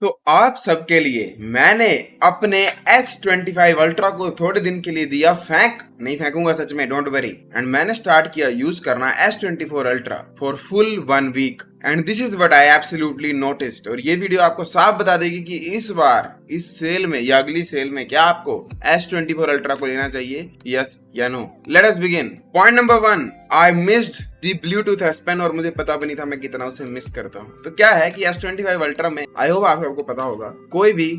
तो आप सबके लिए मैंने अपने S25 अल्ट्रा को थोड़े दिन के लिए दिया फेंक, नहीं फेंकूंगा सच में, डोंट वरी। एंड मैंने स्टार्ट किया यूज करना S24 ultra for full 1 week and this is what I absolutely noticed. और ये वीडियो आपको साफ बता देगी कि इस बार इस सेल में या अगली सेल में क्या आपको S24 अल्ट्रा को लेना चाहिए, यस या no. Let us begin. Point number 1, I missed the Bluetooth S Pen और मुझे पता भी नहीं था मैं कितना उसे मिस करता हूँ। तो क्या है कि S25 अल्ट्रा में आई होप आपको पता होगा कोई भी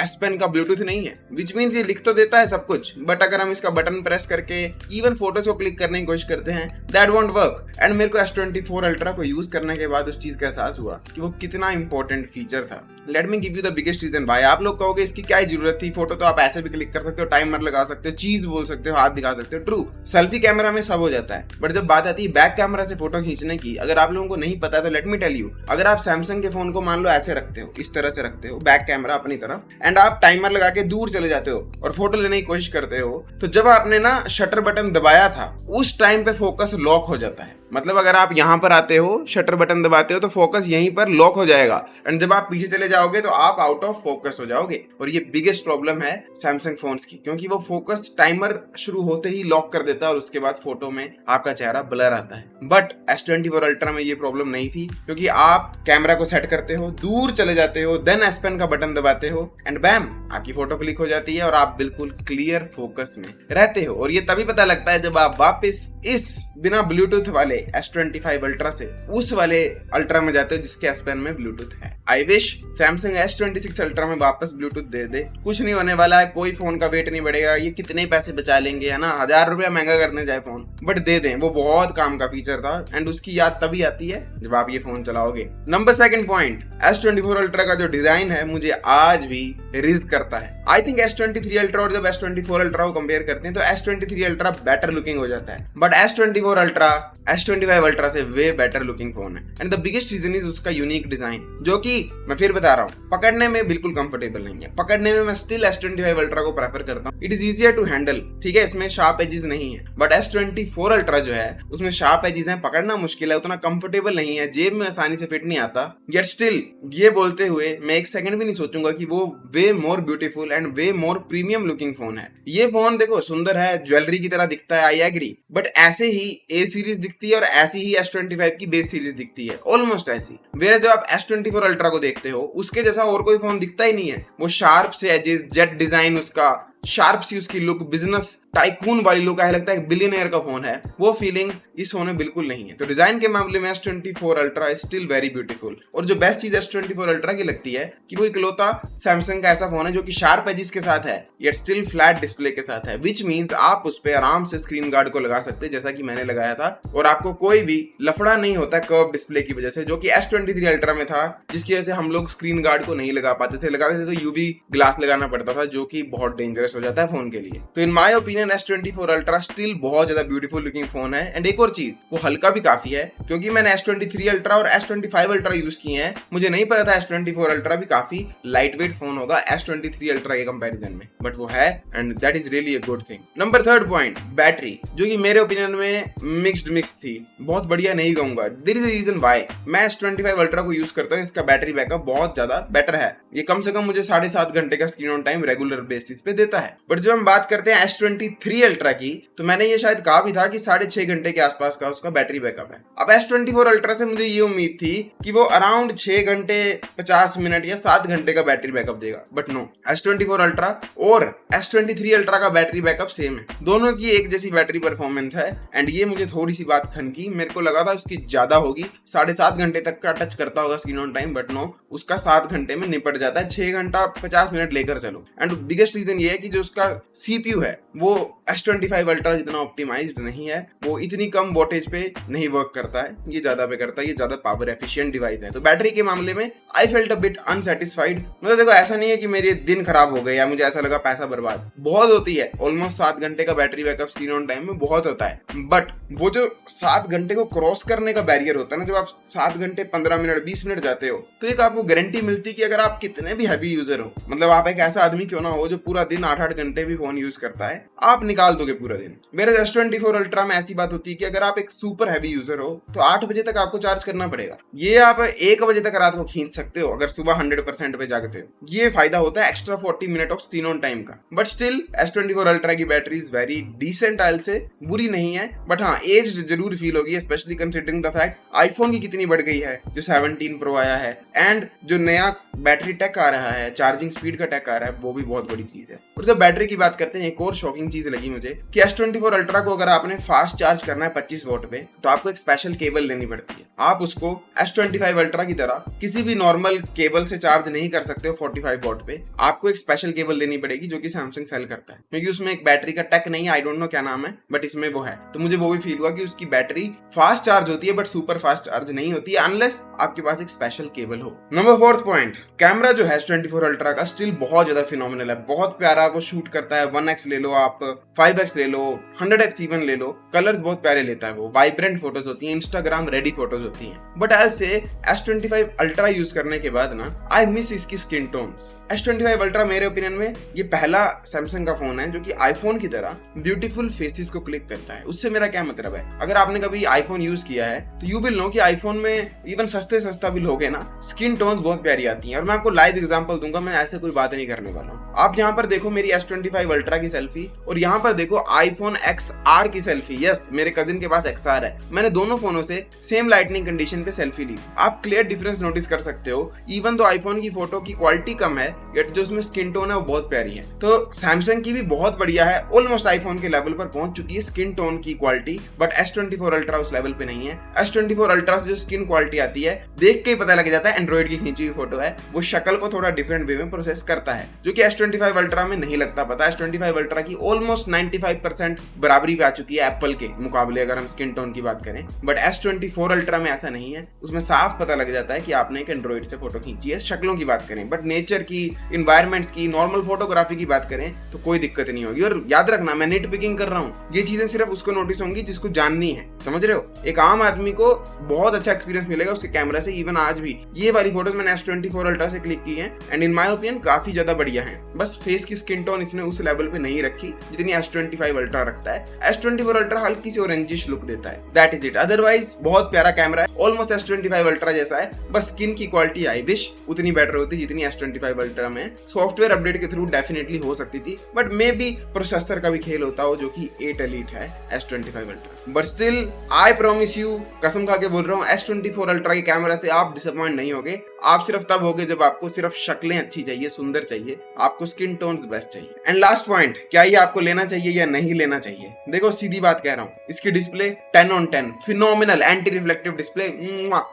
S Pen का ब्लूटूथ नहीं है, विच मीन्स ये लिख तो देता है सब कुछ, बट अगर हम इसका बटन प्रेस करके इवन फोटोज को क्लिक करने की कोशिश करते हैं दैट वोंट वर्क। एंड मेरे को S24 अल्ट्रा को यूज करने के बाद उस चीज का एहसास हुआ कि वो कितना इंपॉर्टेंट फीचर था। Let me give you the biggest reason भाई। आप लोग कहोगे इसकी क्या जरूरत थी, फोटो तो आप ऐसे भी क्लिक कर सकते हो, टाइमर लगा सकते हो, चीज बोल सकते हो, हाथ दिखा सकते हो, ट्रू सेल्फी कैमरा में सब हो जाता है, बट जब बात आती है बैक कैमरा से फोटो खींचने की, अगर आप लोगों को नहीं पता है तो लेट मी टेल यू। अगर आप सैमसंग के फोन को मान लो ऐसे रखते हो, इस तरह से रखते हो बैक कैमरा अपनी तरफ, एंड आप टाइमर लगा के दूर चले जाते हो और फोटो लेने की कोशिश करते हो, तो जब आपने ना शटर बटन दबाया था उस टाइम पे फोकस लॉक हो जाता है। मतलब अगर आप यहाँ पर आते हो, शटर बटन दबाते हो तो फोकस यहीं पर लॉक हो जाएगा, एंड जब आप पीछे चले जाओगे तो आप आउट ऑफ फोकस हो जाओगे। और ये बिगेस्ट प्रॉब्लम है सैमसंग फोन्स की, क्योंकि वो फोकस टाइमर शुरू होते ही लॉक कर देता है और उसके बाद फोटो में आपका चेहरा ब्लर आता है। बट S24 अल्ट्रा में ये प्रॉब्लम नहीं थी, क्योंकि आप कैमरा को सेट करते हो, दूर चले जाते हो, देन S Pen का बटन दबाते हो एंड बैम आपकी फोटो क्लिक हो जाती है और आप बिल्कुल क्लियर फोकस में रहते हो। और ये तभी पता लगता है जब आप वापस इस बिना ब्लूटूथ वाले S25 अल्ट्रा से उस वाले अल्ट्रा में जाते हो जिसके S Pen में ब्लूटूथ है। I wish Samsung S26 ultra में वापस ब्लूटूथ दे दे। कुछ नहीं होने वाला है, कोई फोन का वेट नहीं बढ़ेगा, ये कितने पैसे बचा लेंगे, है ना, 1000 रुपया महंगा करने जाए फोन, बट दे दें, वो बहुत काम का फीचर था एंड उसकी याद तभी आती है जब आप ये फोन चलाओगे। नंबर 2 पॉइंट, S24 अल्ट्रा का जो डिजाइन है मुझे आज भी रिज करता है। आई थिंक S23 अल्ट्रा और जब S24 अल्ट्रा को कंपेयर करते हैं तो S23 अल्ट्रा बेटर लुकिंग हो जाता है, but S24 ultra S25 ultra से वे बेटर लुकिंग फोन है। And the biggest reason is उसका यूनिक डिजाइन, जो कि मैं फिर बता रहा हूँ पकड़ने में बिल्कुल कंफर्टेबल नहीं है। पकड़ने में मैं स्टिल S25 अल्ट्रा को प्रेफर करता हूँ, it is easier to handle, ठीक है, इसमें शार्प एजेस नहीं है। बट S24 अल्ट्रा जो है उसमें शार्प एजेस हैं, पकड़ना मुश्किल है, उतना कंफर्टेबल नहीं है, जेब में आसानी से फिट नहीं आता। यट स्टिल ये बोलते हुए मैं एक सेकंड भी नहीं सोचूंगा कि वो way more beautiful and way more premium looking phone है। ये फोन देखो सुंदर है, ज्वेलरी की तरह दिखता है, आई एग्री, बट ऐसे ही A सीरीज दिखती है और ऐसी ही S25 की बेस सीरीज दिखती है, ऑलमोस्ट ऐसी। वेयर जब आप S24 अल्ट्रा को देखते हो उसके जैसा और कोई फोन दिखता ही नहीं है। वो शार्प से एजेस, जेट डिजाइन, उसका शार्प सी उसकी लुक, बिजनेस टाइकून वाली लुक, है लगता है बिलियनियर का फोन है, वो फीलिंग इस फोन में बिल्कुल नहीं है। तो डिजाइन के मामले में S24 ultra is still very beautiful. और जो बेस्ट चीज S24 अल्ट्रा की लगती है कि वो इकलौता सैमसंग का ऐसा फोन है जो कि शार्प एजेस के साथ है या स्टिल फ्लैट डिस्प्ले के साथ है, विच मीन्स आप उस पर आराम से स्क्रीन गार्ड को लगा सकते हैं जैसा कि मैंने लगाया था, और आपको कोई भी लफड़ा नहीं होता कर्व डिस्प्ले की वजह से, जो कि S23 अल्ट्रा में था, जिसकी वजह से हम लोग स्क्रीन गार्ड को नहीं लगा पाते थे, लगाते थे तो यूवी ग्लास लगाना पड़ता था, जो कि बहुत डेंजरस हो जाता है फोन के लिए। तो in my opinion S24 ultra still बहुत ज्यादा ब्यूटीफुल लुकिंग फोन है। एंड एक और चीज, वो हल्का भी काफी है, क्योंकि मैंने S23 अल्ट्रा और S25 अल्ट्रा यूज किए हैं, मुझे नहीं पता था S24 अल्ट्रा भी काफी लाइट वेट फोन होगा S23 अल्ट्रा के कंपैरिजन में, बट वो है and that is really a good thing. Number 3 point, battery, जो कि मेरे ओपिनियन में मिक्स थी, बहुत बढ़िया नहीं कहूंगा। There is a reason why मैं S25 अल्ट्रा को यूज करता हूँ, इसका बैटरी बैकअप बहुत ज्यादा बेटर है, ये कम से कम मुझे 7.5 घंटे का screen on time regular basis पे देता है। बट जब हम बात करते हैं S23 अल्ट्रा की, तो मैंने ये शायद कहा भी था कि 6.5 घंटे के आसपास का उसका बैटरी बैकअप है। अब S24 अल्ट्रा से मुझे ये उम्मीद थी कि वो अराउंड 6 घंटे 50 मिनट या 7 घंटे का बैटरी बैकअप देगा, बट नो, S24 अल्ट्रा और S23 अल्ट्रा का बैटरी बैकअप सेम है, दोनों की एक जैसी बैटरी परफॉर्मेंस है। एंड ये मुझे थोड़ी सी बात खनकी, मेरे को लगा था उसकी ज्यादा होगी, 7.5 घंटे तक का टच करता होगा screen on time, but no, उसका 7 घंटे में निपट जाता है, 6 घंटा 50 मिनट लेकर चलो। एंड बिगेस्ट रीजन ये है कि जो उसका CPU है वो S25 अल्ट्रा जितना ऑप्टिमाइज्ड नहीं है, वो इतनी कम वोल्टेज पे नहीं वर्क करता है, ये ज्यादा पे करता है, ये ज्यादा पावर एफिशिएंट डिवाइस है। तो बैटरी के मामले में I felt a bit unsatisfied. मतलब देखो ऐसा नहीं है कि मेरे दिन खराब हो गए या मुझे ऐसा लगा पैसा बर्बाद, बहुत होती है, ऑलमोस्ट 7 घंटे का battery backup screen on time में बहुत होता है, बट वो जो 7 घंटे को क्रॉस करने का बैरियर होता है ना, जब आप 7 घंटे 15 मिनट 20 मिनट जाते हो, तो एक आपको गारंटी मिलती है कि अगर आप कितने भी हैवी यूजर हो, मतलब आप एक ऐसा आदमी क्यों ना हो जो पूरा दिन 8-8 घंटे भी फोन यूज करता है, आप निकाल दोगे पूरा दिन। मेरे S24 अल्ट्रा में ऐसी बात होती है कि अगर आप एक सुपर हैवी यूजर हो तो 8 बजे तक आपको चार्ज करना पड़ेगा। ये आप 1 बजे तक रात को खींच सकते हो अगर सुबह 100% पे जागते हो। ये फायदा होता है extra 40 minute of screen on time का। बट स्टिल S24 अल्ट्रा की बैटरी इज वेरी डिसेंट, आइल से बुरी नहीं है, बट हाँ एज्ड जरूर फील होगी, specially considering the fact iPhone की कितनी बढ़ गई है, जो 17 प्रो आया है एंड जो नया बैटरी टेक आ रहा है, चार्जिंग स्पीड का टेक आ रहा है, वो भी बहुत बड़ी चीज है। और जब बैटरी की बात करते हैं, एक और शॉकिंग चीज लगी मुझे कि S24 अल्ट्रा को अगर आपने फास्ट चार्ज करना है 25 वोट पे तो आपको एक स्पेशल केबल लेनी पड़ती है। आप उसको S25 अल्ट्रा की तरह किसी भी नॉर्मल केबल से चार्ज नहीं कर सकते हो 45 वोट पे। आपको एक स्पेशल केबल लेनी पड़ेगी जो कि सैमसंग सेल करता है, क्योंकि उसमें एक बैटरी का टेक नहीं है, आई डोंट नो क्या नाम है, बट इसमें वो है। तो मुझे वो भी फील हुआ कि उसकी बैटरी फास्ट चार्ज होती है बट सुपर फास्ट चार्ज नहीं होती है अनलेस आपके पास एक स्पेशल केबल हो। नंबर 4 पॉइंट, कैमरा जो है S24 अल्ट्रा का स्टिल बहुत ज्यादा फिनोमिनल है, बहुत प्यारा वो शूट करता है। 1x ले लो आप, 5x ले लो, 100x इवन ले लो, कलर्स बहुत प्यारे लेता है वो, वाइब्रेंट फोटोज होती हैं, इंस्टाग्राम रेडी फोटोज होती हैं। बट आई से S25 अल्ट्रा यूज करने के बाद ना आई मिस इसकी स्किन टोन्स। S25 अल्ट्रा मेरे ओपिनियन में ये पहला सैमसंग का फोन है जो कि आईफोन की तरह ब्यूटीफुल फेसेस को क्लिक करता है। उससे मेरा क्या मतलब है, अगर आपने कभी आईफोन यूज किया है तो यू विल नो कि आईफोन में इवन सस्ता भी लोगे ना, स्किन टोन्स बहुत प्यारी आती हैं। और मैं आपको लाइव एग्जांपल दूंगा, मैं ऐसे कोई बात नहीं करने वाला हूँ। आप यहाँ पर देखो मेरी S25 अल्ट्रा की सेल्फी और यहाँ पर देखो आईफोन XR की सेल्फी। यस, मेरे कजिन के पास XR है। मैंने दोनों फोनों से सेम लाइटनिंग कंडीशन पे सेल्फी ली। आप क्लियर डिफरेंस नोटिस कर सकते हो, इवन तो आईफोन की फोटो की क्वालिटी कम है बट जो उसमें स्किन टोन है वो बहुत प्यारी है। तो सैमसंग की भी बहुत बढ़िया है, ऑलमोस्ट आईफोन के लेवल पर पहुंच चुकी है स्किन टोन की क्वालिटी, बट S24 अल्ट्रा उस लेवल पे नहीं है। S24 अल्ट्रा से जो स्किन क्वालिटी आती है देख के ही पता लग जाता है एंड्रॉइड की खींची हुई फोटो है, वो शक्ल को थोड़ा डिफरेंट वे में प्रोसेस करता है, जो कि S25 अल्ट्रा में नहीं लगता पता। S25 अल्ट्रा की ऑलमोस्ट 95% बराबरी पे आ चुकी है एप्पल के मुकाबले अगर हम स्किन टोन की बात करें, बट S24 अल्ट्रा में ऐसा नहीं है। उसमें साफ पता लग जाता है कि आपने एक एंड्रॉइड से फोटो खींची है। शक्लों की बात करें, बट नेचर की, इन्वायरमेंट्स की, नॉर्मल फोटोग्राफी की बात करें तो कोई दिक्कत नहीं होगी। और याद रखना मैं निट पिकिंग कर रहा हूँ, ये चीजें सिर्फ उसको नोटिस होंगी जिसको जाननी है, समझ रहे हो। एक आम आदमी को बहुत अच्छा एक्सपीरियंस मिलेगा उसके कैमरा से। इवन आज भी ये वाली फोटोज मैंने S24 अल्ट्रा से क्लिक की हैं एंड इन माय ओपिनियन काफी ज्यादा बढ़िया हैं। बस फेस की स्किन टोन इसने उस लेवल पे नहीं रखी जितनी S25 अल्ट्रा रखता है। S24 अल्ट्रा हल्की सी ऑरेंजिश लुक देता है, दैट इज इट। अदरवाइज बहुत प्यारा कैमरा है, ऑलमोस्ट S25 अल्ट्रा जैसा है, बस स्किन की क्वालिटी आई विश उतनी बेटर होती जितनी S25 अल्ट्रा में। सॉफ्टवेयर अपडेट के थ्रू डेफिनेटली हो सकती थी, बट मे बी प्रोसेसर का भी खेल होता हो जो कि 8 एलीट है S25 ultra. But still I promise you, कसम खा के बोल रहा हूँ, S24 अल्ट्रा के कैमरा से आप डिसअपॉइंट नहीं होगे। आप सिर्फ तब होगे जब आपको सिर्फ शक्लें अच्छी चाहिए, सुंदर चाहिए, आपको स्किन टोन्स बेस्ट चाहिए। एंड लास्ट पॉइंट, क्या ये आपको लेना चाहिए या नहीं लेना चाहिए। देखो सीधी बात कह रहा हूँ, इसकी display 10 on 10 phenomenal, anti reflective display,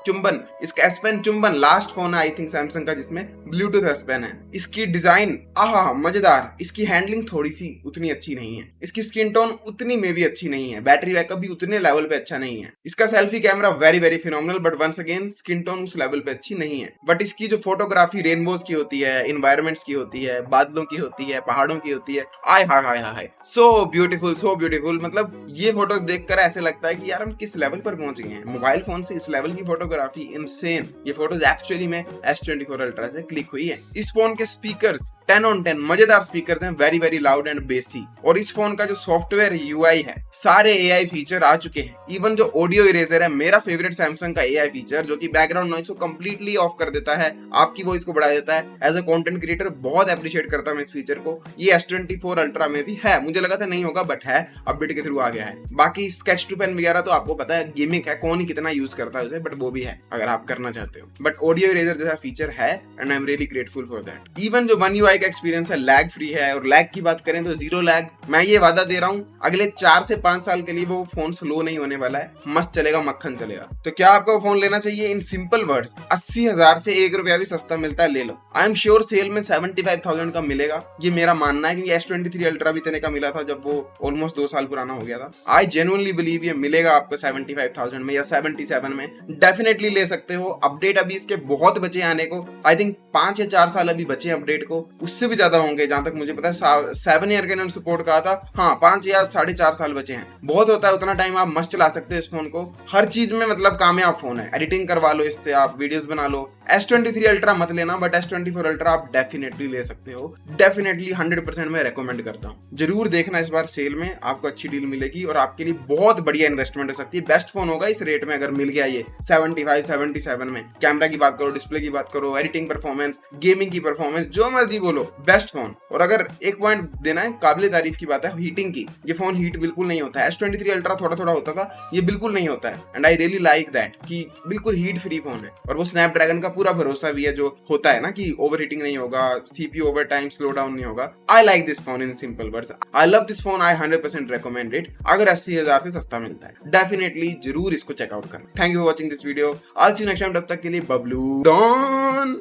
चुंबन। इसका S Pen चुंबन, लास्ट फोन है आई थिंक सैमसंग का जिसमें ब्लूटूथ S Pen है। इसकी डिजाइन आहा मजेदार, इसकी हैंडलिंग थोड़ी सी उतनी अच्छी नहीं है, इसकी स्किन टोन उतनी में भी अच्छी नहीं है, बैटरी बैकअप भी उतने लेवल पे अच्छा नहीं है। इसका selfie camera very very phenomenal, but once again skin tone उस लेवल पे अच्छी नहीं है। बट इसकी जो फोटोग्राफी रेनबोज की होती है, इन्वायरमेंट्स की होती है, बादलों की होती है, पहाड़ों की होती है, आय हाय हाय हाय, सो ब्यूटीफुल। मतलब ये फोटोज देखकर ऐसे लगता है कि यार हम किस लेवल पर पहुंच गए हैं। मोबाइल फोन से इस लेवल की फोटोग्राफी इनसेन। ये फोटोज एक्चुअली में S24 अल्ट्रा से क्लिक हुई है। इस फोन के स्पीकर्स 10 on 10 मजेदार स्पीकर्स हैं, वेरी वेरी लाउड एंड बेसी। और इस फोन का जो सॉफ्टवेयर UI है, सारे AI फीचर आ चुके हैं। इवन जो ऑडियो इरेजर है, मेरा फेवरेट सैमसंग का AI फीचर, जो कि बैकग्राउंड नॉइज को कंप्लीटली ऑफ कर देता है, आपकी वॉइस को बढ़ा देता है। एज अ कंटेंट क्रिएटर बहुत अप्रिशिएट करता हूं इस फीचर को। ये S24 अल्ट्रा में भी है, मुझे लगा था नहीं होगा बट है, अपडेट के थ्रू आ गया है। बाकी स्केच टू पेन वगैरह तो आपको पता है गिमिक है, कौन ही कितना यूज करता है उसे, बट वो भी है अगर आप करना चाहते हो। बट ऑडियो इरेजर जैसा फीचर है and I am really grateful for that. Even जो One UI का एक्सपीरियंस है लैग फ्री है, और लैग की बात करें तो 0 लैग। मैं ये वादा दे रहा हूँ अगले 4 से 5 साल के लिए वो फोन स्लो नहीं होने वाला है, मस्त चलेगा, मक्खन चलेगा। तो क्या आपको फोन लेना चाहिए? इन सिंपल वर्ड्स, 80,000 से 1 रुपया भी सस्ता मिलता है, ले लो। आई एम श्योर सेल में 75,000 का मिलेगा, ये मेरा मानना है, क्योंकि S23 अल्ट्रा भी इतने का मिला था जब वो ऑलमोस्ट 2 साल पुराना हो गया था। आई जेन्युइनली बिलीव ये मिलेगा आपको 75,000 में या 77 में, डेफिनेटली ले सकते हो। अपडेट अभी इसके बहुत बचे आने को, आई थिंक 5 या 4 साल अभी बचे अपडेट को, उससे भी ज्यादा होंगे जहां तक मुझे पता है। 7 ईयर का इन्होंने सपोर्ट कहा था। हाँ, 5 या 4.5 साल बचे हैं, बहुत होता है, उतना टाइम आप मस्त चला सकते हो इस फोन को। हर चीज में मतलब कामयाब फोन है, एडिटिंग करवा लो इससे, आप वीडियोस बना लो। S23 अल्ट्रा मत लेना, बट S24 अल्ट्रा आप डेफिनेटली ले सकते हो। डेफिनेटली 100% मैं रेकमेंड करता हूँ। जरूर देखना इस बार सेल में, आपको अच्छी डील मिलेगी और आपके लिए बहुत बढ़िया इन्वेस्टमेंट हो सकती है। बेस्ट फोन होगा इस रेट में अगर मिल गया ये 75-77 में। कैमरा की बात करो, डिस्प्ले की बात करो, एडिटिंग परफॉर्मेंस, गेमिंग की परफॉर्मेंस, जो मर्जी बोलो, बेस्ट फोन। और अगर एक पॉइंट देना है, काबिल तारीफ की बात है हीटिंग की। ये फोन हीट बिल्कुल नहीं होता है। S23 अल्ट्रा थोड़ा थोड़ा होता था, ये बिल्कुल नहीं होता है। And I really like that कि बिल्कुल हीट फ्री फोन है। और वो स्नैपड्रैगन का पूरा भरोसा भी है, जो होता है ना कि ओवर हीटिंग नहीं होगा, CPU over time slow down नहीं होगा। I like this phone in simple words. I love this phone, I 100% recommend it. अगर 80,000 से सस्ता मिलता है, डेफिनेटली जरूर इसको चेकआउट करना। Thank you for watching this video. आज नेक्स्ट टाइम, तब तक के लिए बबलू डॉन।